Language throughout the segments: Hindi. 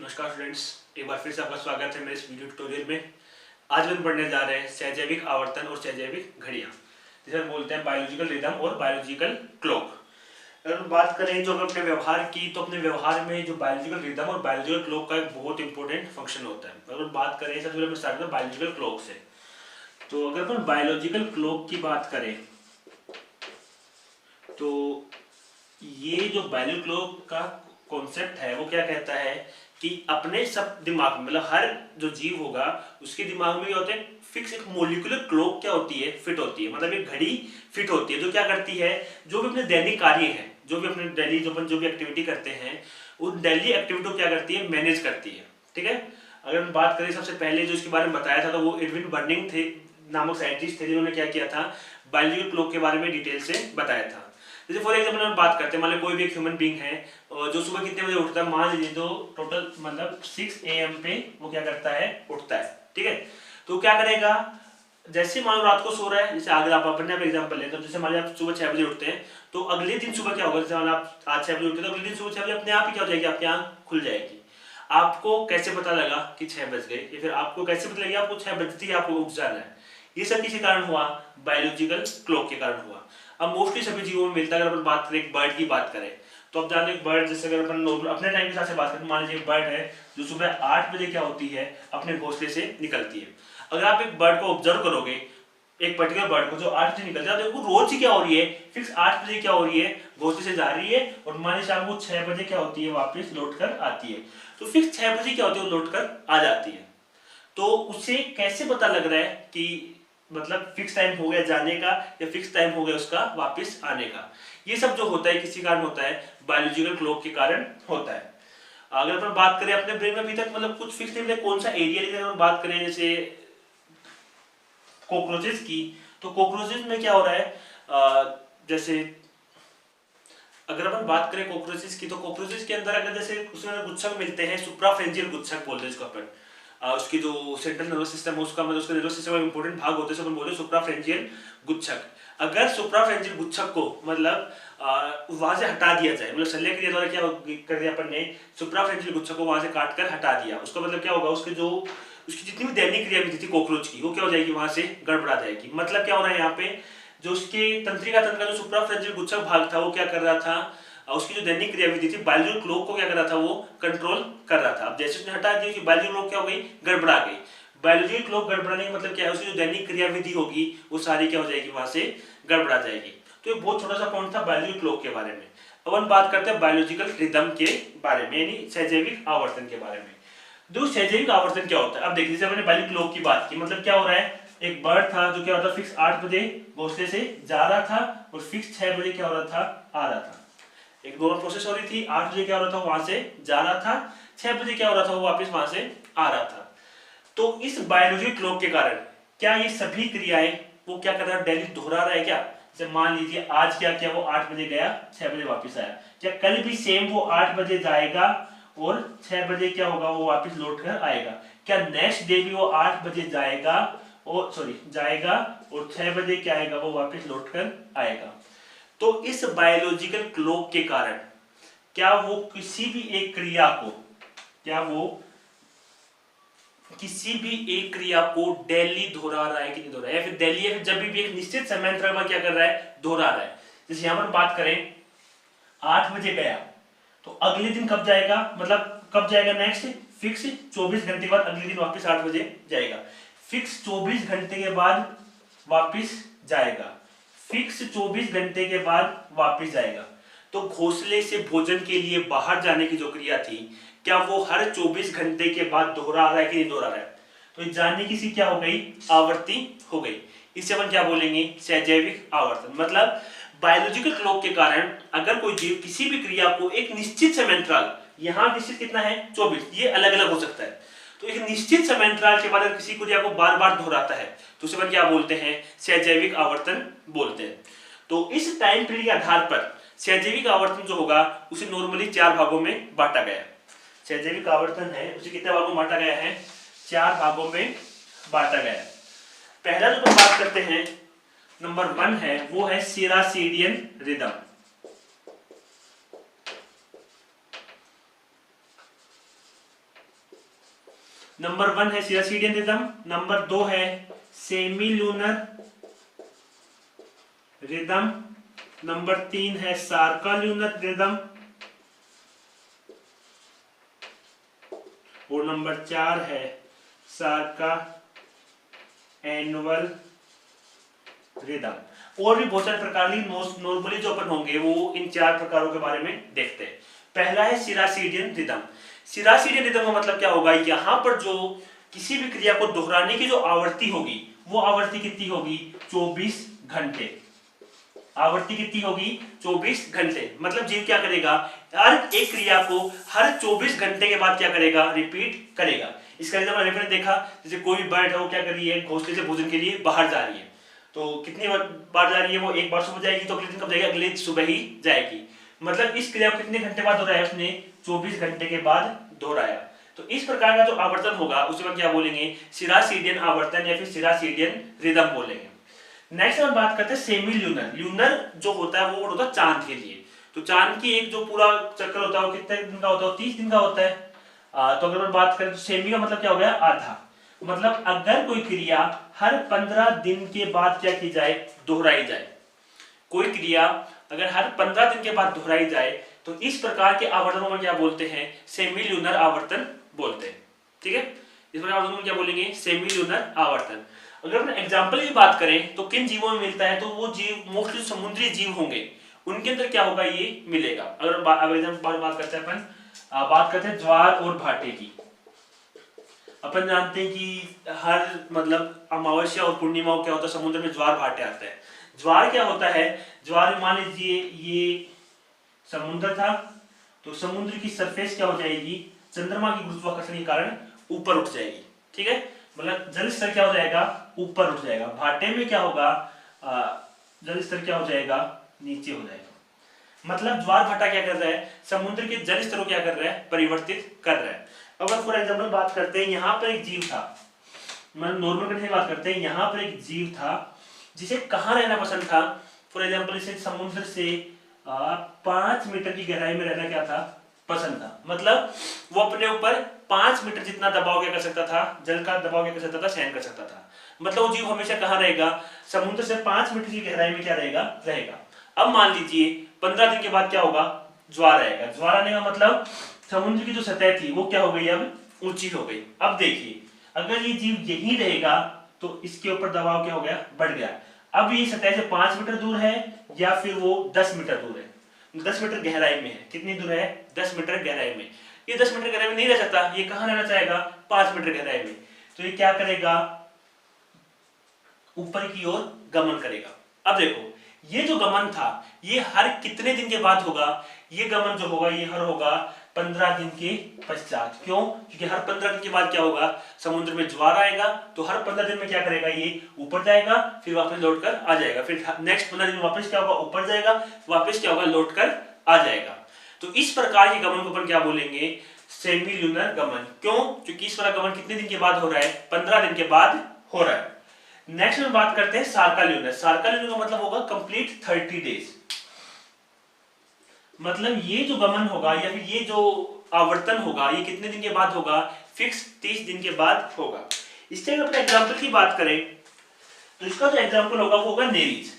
नमस्कार स्टूडेंट्स, एक बार फिर से आपका स्वागत है मेरे इस वीडियो ट्यूटोरियल में। आज हम पढ़ने जा रहे हैं सहजैविक आवर्तन और सहजैविक घड़ियां, जिसे हम बोलते हैं बायोलॉजिकल रिदम और बायोलॉजिकल क्लॉक। अगर हम बात करें जो अपने व्यवहार की, तो अपने व्यवहार में जो बायोलॉजिकल रिदम और बायोलॉजिकल क्लॉक का एक बहुत इंपॉर्टेंट फंक्शन होता है। अगर बात करें सबसे पहले स्टार्ट करें बायोलॉजिकल क्लॉक से, तो अगर अपन बायोलॉजिकल क्लॉक की बात करें तो ये जो बायोलॉजिकल क्लॉक का कॉन्सेप्ट है वो क्या कहता है कि अपने सब दिमाग में, मतलब हर जो जीव होगा उसके दिमाग में क्या होता है, फिक्स एक मोलिकुलर क्लॉक क्या होती है, फिट होती है। मतलब एक घड़ी फिट होती है जो क्या करती है, जो भी अपने दैनिक कार्य है, जो भी अपने डेली जो भी एक्टिविटी करते हैं, उन डेली एक्टिविटी को क्या करती है, मैनेज करती है। ठीक है। अगर हम बात करें सबसे पहले जो इसके बारे में बताया था, तो वो एडविन बर्निंग थे नामक साइंटिस्ट थे, जिन्होंने क्या किया था, बायोलॉजिकल क्लॉक के बारे में डिटेल से बताया था। जैसे फॉर एग्जाम्पल हम बात करते हैं, मान लो कोई भी एक ह्यूमन बींग है जो सुबह कितने बजे उठता है, मान लीजिए जो टोटल मतलब 6 AM पे वो क्या करता है, उठता है। ठीक है। तो क्या करेगा, जैसे मान लो रात को सो रहा है, जैसे अगर आप अपने एग्जांपल लें, तो जैसे मान लो आप सुबह 6 बजे उठते हैं, तो अगले दिन सुबह क्या होगा, जैसे मान आप आज 6 बजे उठते हैं, तो अगले दिन सुबह 6 बजे अपने आप ही क्या हो जाएगी, आपकी आंख खुल जाएगी। आपको कैसे पता लगा कि 6 बज गए, या फिर आपको कैसे पता लगा आपको 6 बजती है, आपको उठ जाना है। ये सब किसी कारण हुआ, बायोलॉजिकल क्लॉक के कारण हुआ। अब मोस्टली सभी जीवों में मिलता है। अगर अपन बात करें, एक बर्ड की बात करें, तो अब जानो एक बर्ड, जैसे अगर अपन नॉर्मल अपने टाइम के हिसाब से बात करें, मान लीजिए एक बर्ड है जो सुबह 8 बजे क्या होती है, अपने घोंसले से निकलती है। अगर आप एक बर्ड को ऑब्जर्व करोगे, एक पर्टिकुलर बर्ड को जो 8 बजे निकलता है, तो वो रोज ही क्या हो रही है, फिक्स 8 बजे क्या हो रही है, घोंसले से जा रही है, और मान लीजिए शाम को 6 बजे क्या होती है, वापस लौट कर आती है। तो फिक्स 6 बजे क्या होती है, वो लौट कर आ जाती है। तो उसे कैसे पता लग रहा है कि मतलब फिक्स टाइम हो गया जाने का, या फिक्स टाइम हो गया उसका वापस आने का। ये सब जो होता है किसी कारण होता है, बायोलॉजिकल क्लॉक के कारण होता है। अगर अपन बात करें अपने ब्रेन में अभी तक मतलब कुछ फिक्स नहीं है कौन सा एरिया, लेकिन अगर बात करें जैसे कॉकरोचेस की, तो कॉकरोचेस में क्या हो रहा है, जैसे अगर अपन बात करें कॉकरोचेस की, तो कॉकरोचेस के अंदर अगर जैसे उसमें गुच्छक मिलते हैं, सुप्राफेरेंजियल गुच्छक बोलते हैं इसको अपन। उसकी जो सेंट्रल नर्वस सिस्टम है उसका, मतलब उसका नर्वस सिस्टम का इंपॉर्टेंट भाग होते हैं, अपन बोलते हैं सुप्राफेरेंजियल गुच्छक। अगर सुप्राफेरेंजियल गुच्छक को मतलब वहां से हटा दिया जाए, मतलब शल्य क्रिया द्वारा क्या कर दिया अपन ने, सुप्राफेरेंजियल गुच्छक को वहां से काट कर हटा दिया, उसका मतलब क्या होगा, उसके जो उसकी जितनी भी दैनिक क्रिया विधि थी कॉकरोच की, वो क्या हो जाएगी, वहां से गड़बड़ा जाएगी। मतलब क्या हो रहा है यहाँ पे, जो उसके तंत्रिका तंत्र का जो सुप्राफेरेंजियल गुच्छक भाग था, वो क्या कर रहा था, उसकी जो दैनिक क्रियाविधि थी, बायोलॉजिकल क्लॉक को क्या कर रहा था, वो कंट्रोल कर रहा था। अब जैसे उसने हटा दिया कि बायोलॉजिकल क्लॉक क्या हो गई, गड़बड़ा गई। बायोलॉजिकल क्लॉक गड़बड़ाने का मतलब क्या है, उसकी जो दैनिक क्रियाविधि होगी वो सारी क्या हो जाएगी, वहां से गड़बड़ा जाएगी। तो ये बहुत छोटा सा पॉइंट था बायोलॉजिकल क्लॉक के बारे में। अब हम बात करते हैं बायोलॉजिकल रिदम के बारे में, यानी सहजैविक आवर्तन के बारे में। जो सहजैविक आवर्तन क्या होता है, अब देखिए जैसे मैंने बायोलॉजिकल क्लॉक की बात की, मतलब क्या हो रहा है, एक बर्ड था जो क्या होता है, फिक्स 8 बजे घोंसले से जा रहा था, और फिक्स 6 बजे क्या हो रहा था, आ रहा था। एक दोनों प्रोसेस हो रही थी। 8 बजे क्या हो रहा था, वहां से जा रहा था, 6 बजे क्या हो रहा था, वो वापस वहां से आ रहा था। तो इस बायोलॉजिकल क्लॉक के कारण क्या ये सभी क्रियाएं वो क्या कर रहा है, डेली दोहरा रहा है क्या। जैसे मान लीजिए आज क्या किया, वो 8 बजे गया, 6 बजे वापस आया, क्या कल भी सेम वो 8 बजे जाएगा और 6 बजे क्या होगा, वो वापस लौट कर आएगा। क्या नेक्स्ट डे भी वो 8 बजे जाएगा और जाएगा और 6 बजे क्या आएगा, वो वापस लौट कर आएगा। तो इस बायोलॉजिकल क्लॉक के कारण क्या वो किसी भी एक क्रिया को, क्या वो किसी भी एक क्रिया को डेली दोहरा रहा है कि नहीं दोहरा, या फिर डेली, या फिर जब भी एक निश्चित समय अंतराल में क्या कर रहा है, दोहरा रहा है। जैसे यहां पर बात करें 8 बजे गया, तो अगले दिन कब जाएगा, मतलब कब जाएगा नेक्स्ट, फिक्स 24 घंटे बाद अगले दिन वापस 8 बजे जाएगा, फिक्स 24 घंटे के बाद वापस जाएगा, फिक्स 24 घंटे के बाद वापस जाएगा। तो घोंसले से भोजन के लिए बाहर जाने की जो क्रिया थी, क्या वो हर 24 घंटे के बाद दोहरा रहा है कि नहीं दोहरा रहा है। तो जानने की सी क्या हो गई, आवृत्ति हो गई। इसे अपन क्या बोलेंगे, सहजैविक आवर्तन। मतलब बायोलॉजिकल क्लॉक के कारण अगर कोई जीव किसी भी क्रिया को एक निश्चित समय अंतराल, यहाँ निश्चित कितना है 24, ये अलग अलग हो सकता है, तो एक निश्चित समय अंतराल के बाद अगर किसी क्रिया को बार बार दोहराता है, तो उसे अपन क्या बोलते हैं, सहजैविक आवर्तन बोलते हैं। तो इस टाइम पीरियड के आधार पर सहजैविक आवर्तन जो होगा उसे नॉर्मली 4 भागों में बांटा गया है। सहजैविक आवर्तन है उसे कितने भागों में बांटा गया है, 4 भागों में बांटा गया है। पहला जो हम बात करते हैं, नंबर 1 है, वो है सिरासीडियन रिदम। नंबर 1 है सिरासीडियन रिदम, नंबर 2 है सेमी लूनर रिदम, नंबर 3 है सार्का लूनर रिदम, और नंबर 4 है सार्का एनुअल रिदम। और भी बहुत सारे प्रकार की नॉर्मली जो अपन होंगे वो इन 4 प्रकारों के बारे में देखते हैं। पहला है सिरासीडियन रिदम। सिरासीडियन रिदम का मतलब क्या होगा, यहाँ पर जो किसी भी क्रिया को दोहराने की जो आवृत्ति होगी वो आवृत्ति कितनी होगी, 24 घंटे। आवृत्ति कितनी होगी, 24 घंटे। मतलब जीव क्या करेगा, हर एक क्रिया को हर 24 घंटे के बाद क्या करेगा, रिपीट करेगा। इसका एग्जाम्पल हमने देखा, जैसे कोई भी बर्ड है वो क्या कर रही है, घोंसले से भोजन के लिए बाहर जा रही है, तो कितनी बार जा रही है, वो एक बार सुबह जाएगी तो अगले दिन कब जाएगी, अगले सुबह ही जाएगी। मतलब इस क्रिया को कितने घंटे बाद दोहराया उसने, 24 घंटे के बाद दोहराया। तो इस प्रकार का जो आवर्तन होगा उसे हम क्या बोलेंगे, सिरासीडियन आवर्तन या फिर सिरासीडियन रिदम बोलेंगे। नेक्स्ट हम बात करते हैं सेमी ल्यूनर। ल्यूनर जो होता है वो होता है चांद के लिए। तो चांद की एक जो पूरा चक्कर होता है वो कितने दिन का होता है, 30 दिन का होता है। तो अगर हम बात करें तो सेमी का मतलब क्या हो गया, आधा। मतलब अगर कोई क्रिया हर 15 दिन के बाद क्या की जाए, दोहराई जाए, कोई क्रिया अगर हर 15 दिन के बाद दोहराई जाए तो इस प्रकार के आवर्तनों में क्या बोलते हैं, सेमी ल्यूनर आवर्तन बोलते हैं। ठीक है, इस प्रकार आवर्तनों में क्या बोलेंगे, सेमी ल्यूनर आवर्तन। अगर हम एग्जाम्पल की बात करें तो किन जीवों में मिलता है, तो वो जीव मोस्टली समुद्री जीव होंगे, उनके अंदर क्या होगा, ये मिलेगा। अगर बात करते हैं अपन, बात करते हैं ज्वार और भाटे की। अपन जानते हैं कि हर मतलब अमावस्या और पूर्णिमा क्या होता है, समुद्र में ज्वार भाटे आते हैं। ज्वार क्या होता है, ज्वार मान लीजिए ये समुद्र था, तो समुद्र की सरफेस क्या हो जाएगी, चंद्रमा की गुरुत्वाकर्षण के कारण ऊपर उठ जाएगी। ठीक है, मतलब जल स्तर क्या हो जाएगा, ऊपर उठ जाएगा। भाटे में क्या होगा, जल स्तर क्या हो जाएगा, नीचे हो जाएगा। मतलब ज्वार भाटा क्या कर रहा है, समुद्र के जल स्तर को क्या कर रहा है, परिवर्तित कर रहा है। अगर फॉर एग्जाम्पल बात करते हैं, यहाँ पर एक जीव था, मतलब नॉर्मल कंडीशन बात करते हैं, यहाँ पर एक जीव था जिसे कहाँ रहना पसंद था। फॉर एग्जाम्पल इसे समुद्र से 5 मीटर की गहराई में रहना क्या था, पसंद था। मतलब वो अपने ऊपर 5 मीटर जितना दबाव क्या कर सकता था, जल का दबाव क्या कर सकता था, सहन कर सकता था। मतलब वो जीव हमेशा कहाँ रहेगा, समुद्र से 5 मीटर की गहराई में क्या रहेगा। अब मान लीजिए 15 दिन के बाद क्या होगा, ज्वार आएगा। ज्वार आने का मतलब समुद्र की जो सतह थी वो क्या हो गई, अब ऊंची हो गई। अब देखिए अगर ये जीव यही रहेगा तो इसके ऊपर दबाव क्या हो गया, बढ़ गया। अब ये सतह से 5 मीटर दूर है या फिर वो 10 मीटर दूर है, 10 मीटर गहराई में है। कितनी दूर है, 10 मीटर गहराई में। ये 10 मीटर गहराई में नहीं रह सकता, ये कहाँ रहना चाहेगा, 5 मीटर गहराई में। तो ये क्या करेगा, ऊपर की ओर गमन करेगा। अब देखो ये जो गमन था ये हर कितने दिन के बाद होगा, ये गमन जो होगा ये हर होगा 15 दिन के पश्चात। क्यों, क्योंकि हर 15 दिन के बाद क्या होगा, समुद्र में ज्वार आएगा, तो हर 15 दिन में क्या करेगा, ये ऊपर जाएगा, फिर वापस लौटकर आ जाएगा, फिर नेक्स्ट 15 दिन में वापस क्या होगा, ऊपर जाएगा, वापस क्या होगा, लौटकर आ जाएगा। तो इस प्रकार के गमन को अपन क्या बोलेंगे, सेमी ल्यूनर गमन। क्यों, क्योंकि इस प्रकार गमन कितने दिन के बाद हो रहा है, 15 दिन के बाद हो रहा है। नेक्स्ट में बात करते हैं सार्का ल्यूनर। सार्का ल्यूनर का मतलब होगा कंप्लीट 30 डेज। मतलब ये जो गमन होगा या फिर ये जो आवर्तन होगा ये कितने दिन के बाद होगा, फिक्स 30 दिन के बाद होगा। इससे अगर अपने एग्जाम्पल की बात करें तो इसका जो एग्जाम्पल होगा वो होगा नेरीज।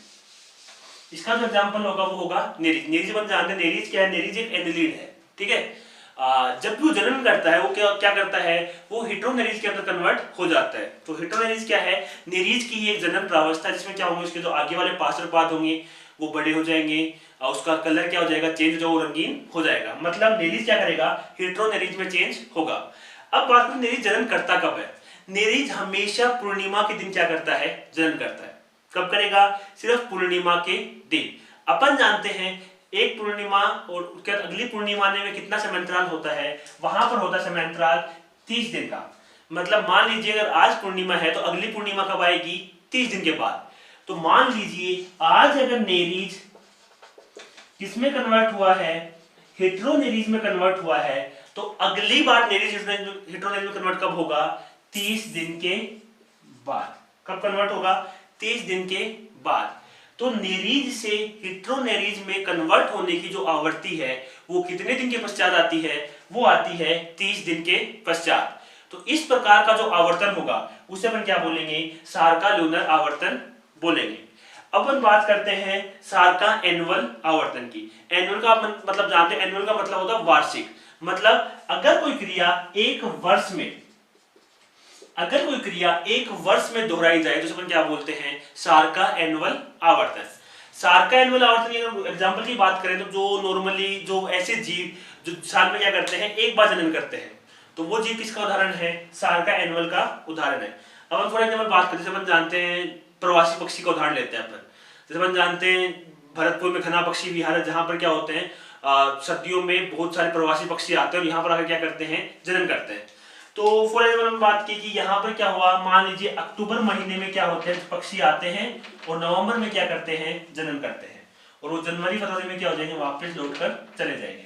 इसका जो एग्जाम्पल होगा वो होगा नेरीज। नेरीज अपन जानते हैं, नेरीज क्या है, नेरीज एक एनिलीड है। ठीक है, जब भी वो जन्म करता है वो क्या करता है, वो हेटेरोनेरीज के अंदर कन्वर्ट हो जाता है। तो हेटेरोनेरीज क्या है, नेरीज की ही एक जन्म प्रावस्था जिसमें क्या होंगे, उसके जो आगे वाले पार्श्व पाद होंगे वो बड़े हो जाएंगे, उसका कलर क्या हो जाएगा, चेंज जो रंगीन हो जाएगा। मतलब नेरीज क्या करेगा, हेटेरोनेरीज में चेंज होगा। अब बात करें नेरीज जन्म करता कब है, नेरीज हमेशा पूर्णिमा के दिन क्या करता है, जन्म करता है। कब करेगा, सिर्फ पूर्णिमा के दिन। अपन जानते हैं एक पूर्णिमा और उसके बाद अगली पूर्णिमा में कितना समय अंतराल होता है, वहां पर होता है समय अंतराल 30 दिन का। मतलब मान लीजिए अगर आज पूर्णिमा है तो अगली पूर्णिमा कब आएगी, 30 दिन के बाद। तो मान लीजिए आज अगर नेरीज किसमें कन्वर्ट हुआ है, हेटेरोनेरीज में कन्वर्ट हुआ है, तो अगली बार नेरीज हेटेरोनेरीज में कन्वर्ट कब होगा, 30 दिन के बाद। कब कन्वर्ट होगा, 30 दिन के बाद। तो नेरीज से हेटेरोनेरीज में कन्वर्ट होने की जो आवृत्ति है वो कितने दिन के पश्चात आती है, वो आती है 30 दिन के पश्चात। तो तो इस प्रकार का जो आवर्तन होगा उसे अपन क्या बोलेंगे, सार्का लूनर आवर्तन बोलेंगे। अब अपन बात करते हैं सार्का एनुअल आवर्तन की। एनुअल का मतलब जानते हैं, एनुअल का मतलब होता है वार्षिक। मतलब अगर कोई क्रिया एक वर्ष में दोहराई जाए तो अपन क्या बोलते हैं, सार्का एनुअल आवर्तन। सार्का एनुअल आवर्तन की एग्जांपल की बात करें तो जो नॉर्मली जो ऐसे जीव जो साल में क्या करते हैं, एक बार जनन करते हैं, तो वो जीव किसका उदाहरण है, सार्का एनुअल का उदाहरण है। अब हम थोड़ा एग्जांपल बात करते हैं, अपन जानते हैं प्रवासी पक्षी का उदाहरण लेते हैं अपन। जैसे अपन जानते हैं भरतपुर में घना पक्षी विहार है, जहां पर क्या होते हैं सर्दियों में बहुत सारे प्रवासी पक्षी आते हैं और यहाँ पर आकर क्या करते हैं, जन्म करते हैं। तो फॉर एग्जाम्पल हम बात की कि यहाँ पर क्या हुआ, मान लीजिए अक्टूबर महीने में क्या होते हैं, पक्षी आते हैं और नवंबर में क्या करते हैं, जन्म करते हैं, और वो जनवरी फरवरी में क्या हो जाएंगे, वापस लौटकर चले जाएंगे।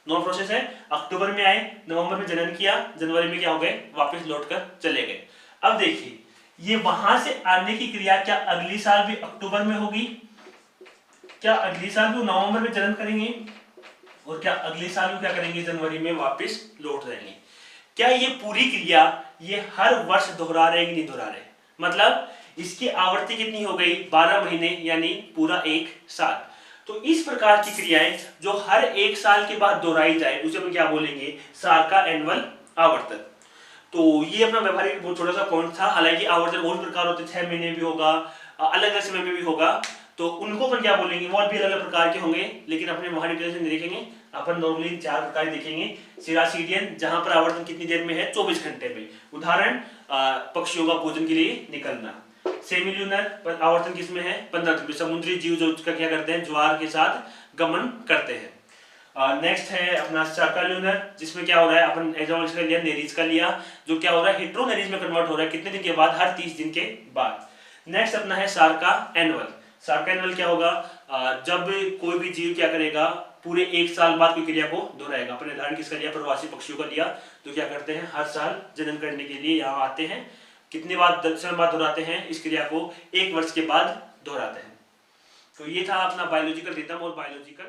नॉर्मल प्रोसेस है, अक्टूबर में आए, नवंबर में जनन किया, जनवरी में क्या हो गए, वापस लौटकर चले गए। अब देखिए ये वहां से आने की क्रिया क्या अगली साल भी अक्टूबर में होगी, क्या अगली साल भी नवंबर में जन्म करेंगे, और क्या अगले साल भी क्या करेंगे, जनवरी में वापस लौट जाएंगे। क्या ये पूरी क्रिया ये हर वर्ष दोहरा रहे कि नहीं दोहरा रहे, मतलब इसकी आवृत्ति कितनी हो गई, 12 महीने यानी पूरा एक साल। तो इस प्रकार की क्रियाएं जो हर एक साल के बाद दोहराई जाए उसे हम क्या बोलेंगे, सार्का एनुअल आवर्तन। तो ये अपना व्यवहारिक बहुत छोटा सा पॉइंट था। हालांकि आवर्तन और प्रकार होते, 6 महीने भी होगा, अलग अलग समय में भी होगा, तो उनको अपन क्या बोलेंगे, वो भी अलग अलग प्रकार के होंगे, लेकिन अपने वहां डिटेल से नहीं देखेंगे। अपन नॉर्मली 4 प्रकार देखेंगे। सिरासीडियन जहां पर आवर्तन कितनी देर में है, 24 घंटे में। उदाहरण पक्षियों का भोजन के लिए निकलना। सेमिल्यूनर आवर्तन किसमें है, 15 दिन में। समुद्री जीव जो क्या करते हैं, ज्वार के साथ गमन करते हैं। नेक्स्ट है अपना सर्काल्यूनर, जिसमें क्या हो रहा है, अपन एग्जाम्पल का लिया नेरीज का लिया, जो क्या हो रहा है, हेट्रोनेरीज में कन्वर्ट हो रहा है, कितने दिन के बाद, हर 30 दिन के बाद। नेक्स्ट अपना है सार्का एनुअल। सार्का एनुअल क्या होगा, जब कोई भी जीव क्या करेगा, पूरे एक साल बाद कोई क्रिया को दोहराएगा। अपने उदाहरण किसका लिया, प्रवासी पक्षियों का लिया, जो क्या करते हैं, हर साल जन्म करने के लिए यहाँ आते हैं। कितने समय बाद दोहराते हैं इस क्रिया को, 1 वर्ष के बाद दोहराते हैं। तो ये था अपना बायोलॉजिकल रिदम और बायोलॉजिकल